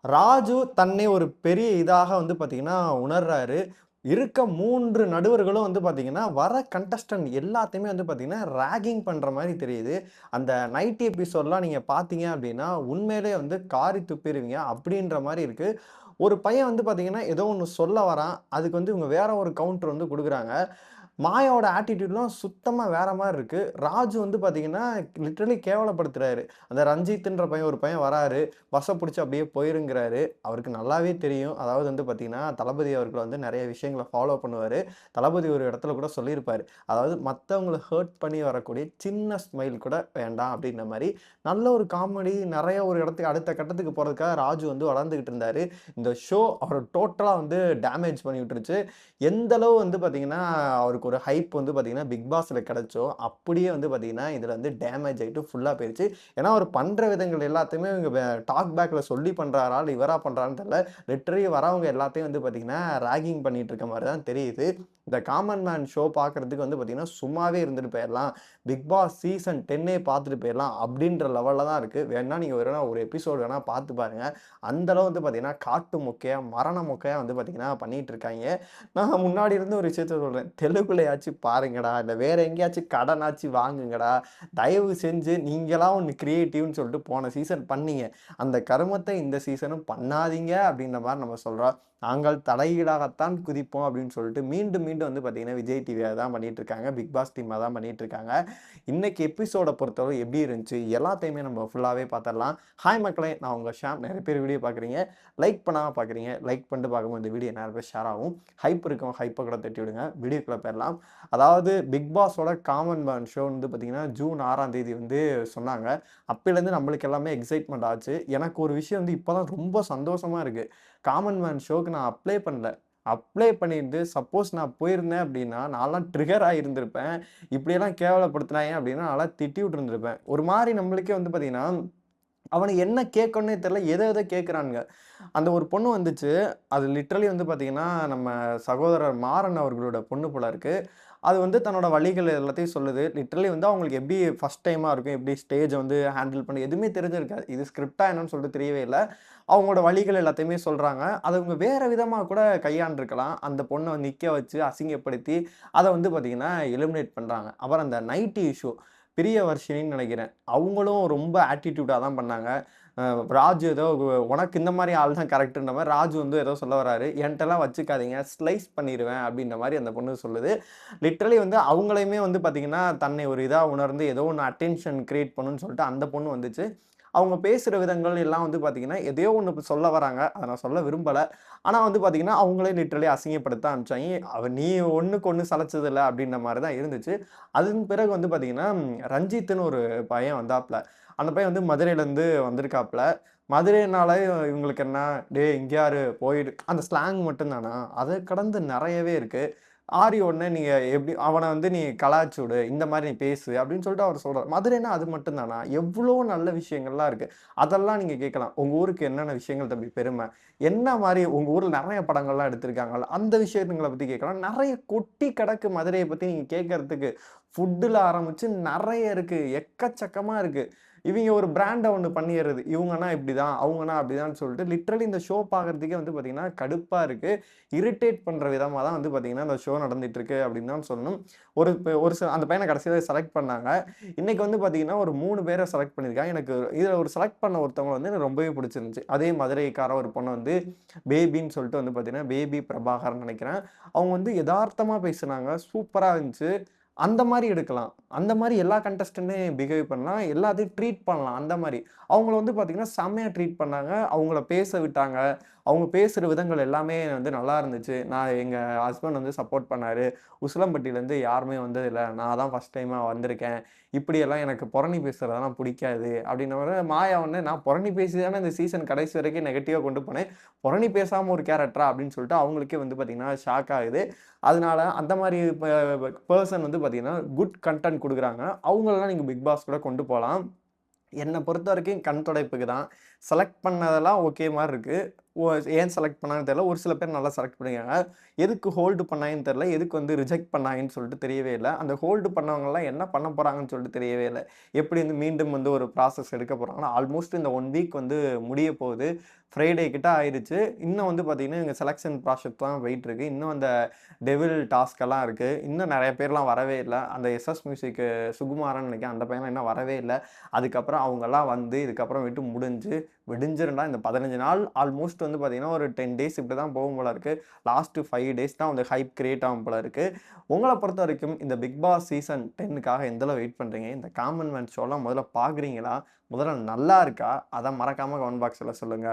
ராஜு தன்னை ஒரு பெரிய இதாக வந்து பார்த்தீங்கன்னா உணர்றாரு. இருக்க 3 நடுவர்களும் வந்து பார்த்தீங்கன்னா, வர கண்டஸ்டன்ட் எல்லாத்தையுமே வந்து பார்த்தீங்கன்னா, ராகிங் பண்ற மாரி தெரியுது. அந்த நைட் எபிசோட்லாம் நீங்க பார்த்தீங்க அப்டின்னா, உண்மையிலேயே வந்து காரி துப்பிருவீங்க. அப்டின்ற மாரி இருக்கு. ஒரு பையன் வந்து பார்த்தீங்கன்னா, ஏதோ ஒண்ணு சொல்ல வரான். அதுக்கு வந்து இவங்க வேற ஒரு கவுண்டர் வந்து குடுக்குறாங்க. மாயாவோட ஆட்டிட்யூட்லாம் சுத்தமா வேற மாரி இருக்கு. ராஜு வந்து பார்த்தீங்கன்னா, லிட்டரலி கேவலப்படுத்துறாரு. அந்த ரஞ்சித்ன்ற பையன் ஒரு பையன் வராரு. பஸ்ஸ புடிச்சு அப்படியே போயிருங்கிறாரு. அவருக்கு நல்லாவே தெரியும். அதாவது வந்து பார்த்தீங்கன்னா, தளபதி அவர்கள் வந்து நெறைய விஷயங்கள ஃபாலோ பண்ணுவாரு. தளபதி ஒரு இடத்துல கூட சொல்லியிருப்பாரு. அதாவது மத்தவங்கள ஹர்ட் பண்ணி வரக்கூடிய சின்ன ஸ்மைல் கூட வேண்டாம் அப்படின்ற மாரி, நல்ல ஒரு காமெடி நெறைய ஒரு இடத்துக்கு அடுத்த கட்டத்துக்கு போறதுக்காக ராஜு வந்து வளர்ந்துகிட்டு இருந்தாரு. இந்த ஷோ அவர டோட்டலா வந்து டேமேஜ் பண்ணி விட்டுருச்சு. எந்த அளவு வந்து பார்த்தீங்கன்னா, அவருக்கு ஒரு ஹைப் வந்து பார்த்தீங்கன்னா, பிக் பாஸ்ல கிடைச்சோ, அப்படியே வந்து பார்த்தீங்கன்னா, இதுல வந்து டேமேஜ் ஆயிட்டு ஃபுல்லா போயிருச்சு. ஏன்னா, அவர் பண்ற விதங்கள் எல்லாத்தையுமே இவங்க டாக் பேக்ல சொல்லி பண்றாரா? இல்ல இவரா பண்றாரான்னு தெரியல. லிட்டரலி வரவங்க எல்லாத்தையும் வந்து பார்த்தீங்கன்னா, ராகிங் பண்ணிட்டு இருக்க மாரி தான் தெரியுது. இந்த காமன் மேன் ஷோ பார்க்கறதுக்கு வந்து பார்த்தீங்கன்னா, சும்மாவே இருந்துட்டு போயிரலாம். பிக் பாஸ் சீசன் 10 பார்த்துட்டு போயிரலாம். அப்படின்ற லெவல்ல தான் இருக்கு. வேணா நீங்க வேணா ஒரு எபிசோட் வேணா பார்த்து பாருங்க. அந்த அளவு வந்து பார்த்தீங்கன்னா, காட்டு மொக்கையா, மரண மொக்கையா வந்து பார்த்தீங்கன்னா, பண்ணிட்டு இருக்காய்ங்க. நான் முன்னாடி இருந்து ஒரு விஷயத்த சொல்றேன். தெலுங்குலயாச்சும் பாருங்கடா, இல்ல வேற எங்கேயாச்சும் கடனாச்சும் வாங்குங்கடா. தயவு செஞ்சு நீங்களா ஒண்ணு கிரியேட்டிவ்ன்னு சொல்லிட்டு போன சீசன் பண்ணீங்க. அந்த கருமத்த இந்த சீசனும் பண்ணாதீங்க அப்படின்ற மாரி நம்ம சொல்றோம். நாங்கள் தலைகீழாகத்தான் குதிப்போம் அப்படின்னு சொல்லிட்டு மீண்டும் மீண்டும் வந்து பார்த்தீங்கன்னா, விஜய் டிவி அதான் பண்ணிட்டு இருக்காங்க. பிக் பாஸ் டீம் அதான் பண்ணிட்டு இருக்காங்க. இன்னைக்கு எபிசோட பொறுத்தவரை எப்படி இருந்துச்சு? எல்லாத்தையுமே நம்ம ஃபுல்லாவே பார்த்துடலாம். ஹாய் மக்களே! நான் உங்க ஷாம். நெறைய பேர் வீடியோ பார்க்குறீங்க. லைக் பண்ணாம பார்க்குறீங்க. லைக் பண்ணிட்டு பார்க்கும்போது இந்த வீடியோ நிறைய பேர் ஷேர் ஆகும். ஹைப் இருக்கும். ஹைப்ப கூட தட்டி விடுங்க. வீடியோக்குள்ள போயிரலாம். அதாவது பிக் பாஸோட காமன் மேன் ஷோ வந்து பார்த்தீங்கன்னா, ஜூன் 6ஆம் தேதி வந்து சொன்னாங்க. அப்பயிலேருந்து நம்மளுக்கு எல்லாமே எக்ஸைட்மெண்ட் ஆச்சு. எனக்கு ஒரு விஷயம் வந்து இப்ப தான் ரொம்ப சந்தோஷமா இருக்கு. காமன் மேன் ஷோக்கு நான் அப்ளை பண்ணல. அப்ளை பண்ணிட்டு சப்போஸ் நான் போயிருந்தேன் அப்டின்னா, நான்லாம் ட்ரிகர் ஆகியிருந்திருப்பேன். இப்படியெல்லாம் கேவலப்படுத்துனாய்ங்க அப்டின்னா, நான்லாம் திட்டி விட்டுருந்திருப்பேன். ஒரு மாரி நம்மளுக்கே வந்து பார்த்தீங்கன்னா, அவனுக்கு என்ன கேட்கணும்னே தெரியல. எத எத கேட்குறானுங்க. அந்த ஒரு பொண்ணு வந்துச்சு. அது லிட்டரலி வந்து பார்த்தீங்கன்னா, நம்ம சகோதரர் மாறன் அவர்களோட பொண்ணு போல இருக்கு. அது வந்து தன்னோட வலிகள் எல்லாத்தையும் சொல்லுது. லிட்டரலி வந்து அவங்களுக்கு எப்படி ஃபர்ஸ்ட் டைமா இருக்கும். எப்படி ஸ்டேஜ வந்து ஹேண்டில் பண்ணி எதுவுமே தெரிஞ்சிருக்காது. இது ஸ்கிரிப்ட்டா என்னன்னு சொல்லிட்டு தெரியவே இல்ல. அவங்களோட வலிகள் எல்லாத்தையுமே சொல்றாங்க. அத அவங்க வேற விதமா கூட கையாண்டுருக்கலாம். அந்த பொண்ண நிக்க வச்சு அசிங்கப்படுத்தி, அத வந்து பார்த்தீங்கன்னா, எலிமினேட் பண்றாங்க. அப்புறம் அந்த நைட்டி இஷ்யூ. பிரியவர்ஷினின்னு நெனைக்கிறேன். அவங்களும் ரொம்ப ஆட்டிட்யூடா தான் பண்ணாங்க. அ ராஜு ஏதோ உனக்கு இந்த மாரி ஆள் தான் கரெக்ட்ன்ற மாரி ராஜு வந்து ஏதோ சொல்ல வராரு. என்ட்டலாம் வச்சுக்காதீங்க. ஸ்லைஸ் பண்ணிருவேன் அப்டின்ற மாரி அந்த பொண்ணு சொல்லுது. லிட்டரலி வந்து அவங்களையுமே வந்து பார்த்தீங்கன்னா, தன்னை ஒரு இதா உணர்ந்து ஏதோ ஒண்ணு அட்டென்ஷன் கிரியேட் பண்ணணும்னு சொல்லிட்டு அந்த பொண்ணு வந்துச்சு. அவங்க பேசுற விதங்கள் எல்லாம் வந்து பார்த்தீங்கன்னா, எதையோ ஒண்ணு சொல்ல வராங்க. அத நான் சொல்ல விரும்பல. ஆனா வந்து பார்த்தீங்கன்னா, அவங்களே லிட்டரலி அசிங்கப்படுத்த ஆரம்பிச்சாய்ங்க. நீ ஒண்ணுக்கு ஒண்ணு சலைச்சதில்ல அப்டின்ற மாரி தான் இருந்துச்சு. அதன் பிறகு வந்து பார்த்தீங்கன்னா, ரஞ்சித்ன்னு ஒரு பையன் வந்தாப்ல. அந்த பையன் வந்து மதுரையிலேருந்து வந்திருக்காப்ல. மதுரைனாலே இவங்களுக்கு என்ன, "டேய் இங்க யாரு? போயிடு." அந்த ஸ்லாங் மட்டும் தானா? அத கடந்து நெறையவே இருக்கு. ஆரி உடனே நீங்க எப்படி அவன வந்து நீ கலாய்ச்சு விடு. இந்த மாரி நீ பேசு அப்படின்னு சொல்லிட்டு அவர் சொல்றாரு. மதுரைன்னா அது மட்டும் தானா? எவ்ளோ நல்ல விஷயங்கள்லாம் இருக்கு. அதெல்லாம் நீங்க கேட்கலாம். உங்க ஊருக்கு என்னென்ன விஷயங்கள் தம்பி பெருமை? என்ன மாரி உங்க ஊர்ல நெறைய படங்கள்லாம் எடுத்திருக்காங்கல்ல, அந்த விஷயங்கள பத்தி கேட்கலாம். நெறைய கொட்டி கிடக்கு மதுரைய பத்தி நீங்க கேட்கறதுக்கு. ஃபுட்டுல ஆரம்பிச்சு நெறைய இருக்கு. எக்கச்சக்கமா இருக்கு. இவிங்க ஒரு பிராண்ட ஒண்ணு பண்ணிறது. இவங்கன்னா இப்படிதான், அவங்கன்னா அப்படிதான்னு சொல்லிட்டு லிட்டரலி இந்த ஷோ பார்க்கறதுக்கே வந்து பார்த்தீங்கன்னா, கடுப்பா இருக்கு. இரிட்டேட் பண்ற விதமா தான் வந்து பார்த்தீங்கன்னா, அந்த ஷோ நடந்துட்டு இருக்கு அப்படின்னு தான் சொல்லணும். ஒரு அந்த பையன கடைசியில செலக்ட் பண்ணாங்க. இன்னைக்கு வந்து பார்த்தீங்கன்னா, ஒரு 3 பேர செலக்ட் பண்ணியிருக்காங்க. எனக்கு இதுல ஒரு செலக்ட் பண்ண ஒருத்தவங்க வந்து எனக்கு ரொம்பவே பிடிச்சிருந்துச்சு. அதே மதுரைக்கார ஒரு பொண்ணு வந்து பேபின்னு சொல்லிட்டு வந்து பார்த்தீங்கன்னா, பேபி பிரபாகர்ன்னு நெனைக்கிறேன். அவங்க வந்து எதார்த்தமா பேசுனாங்க. சூப்பரா இருந்துச்சு. அந்த மாரி எடுக்கலாம். அந்த மாரி எல்லா கண்டஸ்டன்ட்டையும் பிஹேவ் பண்ணலாம். எல்லாத்தையும் ட்ரீட் பண்ணலாம். அந்த மாரி. அவங்கள வந்து பார்த்தீங்கன்னா, செம்மையா ட்ரீட் பண்ணாங்க. அவங்கள பேச விட்டாங்க. அவங்க பேசுற விதங்கள் எல்லாமே வந்து நல்லா இருந்துச்சு. எங்க ஹஸ்பண்ட் வந்து சப்போர்ட் பண்ணாரு. உசிலம்பட்டியிலேருந்து யாருமே வந்ததில்ல. நான் தான் ஃபர்ஸ்ட் டைமா வந்திருக்கேன். இப்படியெல்லாம் எனக்கு புரணி பேசுறதெல்லாம் புடிக்காது. அப்படின்னோனே மாயா வந்து நான் புரணி பேசி தானே இந்த சீசன் கடைசி வரைக்கும் நெகட்டிவா கொண்டு போனேன். புரணி பேசாம ஒரு கேரக்டரா அப்படின்னு சொல்லிட்டு அவங்களுக்கே வந்து பார்த்தீங்கன்னா, ஷாக் ஆகுது. அதனால அந்த மாரி பெர்சன் வந்து பார்த்தீங்கன்னா, குட் கன்டென்ட் குடுக்குறாங்க. அவங்களலாம் நீங்க பிக் பாஸ்குள்ள கொண்டு போலாம். என்ன பொறுத்தவரைக்கும் கண் துடைப்புக்கு தான். செலக்ட் பண்ணதெல்லாம் ஓகே மாரி இருக்கு. ஓ ஏன் செலக்ட் பண்ணாங்கன்னு தெரியல. ஒரு சில பேர் நல்லா செலக்ட் பண்ணியிருக்காங்க. எதுக்கு ஹோல்டு பண்ணாங்கன்னு தெரியல. எதுக்கு வந்து ரிஜெக்ட் பண்ணாங்கன்னு சொல்லிட்டு தெரியவே இல்ல. அந்த ஹோல்டு பண்ணவங்கலாம் என்ன பண்ண போறாங்கன்னு சொல்லிட்டு தெரியவே இல்ல. எப்படி வந்து மீண்டும் வந்து ஒரு ப்ராசஸ் எடுக்க போறாங்கன்னா, ஆல்மோஸ்ட் இந்த 1 வீக் வந்து முடிய போகுது. ஃப்ரைடே கிட்ட ஆயிருச்சு. இன்னும் வந்து பார்த்தீங்கன்னா, இவங்க செலக்ஷன் ப்ராசஸ் தான் போயிட்டுருக்கு. இன்னும் அந்த டெவில் டாஸ்க் எல்லாம் இருக்கு. இன்னும் நெறைய பேர்லாம் வரவே இல்ல. அந்த எஸ்எஸ் மியூசிக் சுகுமாரன்னு நெனைக்கிறேன். அந்த பையன்லாம் இன்னும் வரவே இல்ல. அதுக்கப்புறம் அவங்கலாம் வந்து இதுக்கப்புறமேட்டு முடிஞ்சு விடிஞ்சிரும்டா. இந்த 15 நாள் ஆல்மோஸ்ட் வந்து பார்த்தீங்கன்னா, ஒரு 10 டேஸ் இப்படி தான் போகும் போல இருக்கு. லாஸ்ட் 5 டேஸ் தான் வந்து ஹைப் கிரியேட் ஆகும் போல இருக்கு. உங்கள பொறுத்தவரைக்கும் இந்த பிக் பாஸ் சீசன் 10க்காக எந்த அளவு வெயிட் பண்றீங்க? இந்த காமன் மேன் ஷோலாம் முதல்ல பார்க்குறீங்களா? முதல்ல நல்லா இருக்கா? அத மறக்காம கமெண்ட் பாக்ஸ்ல சொல்லுங்க.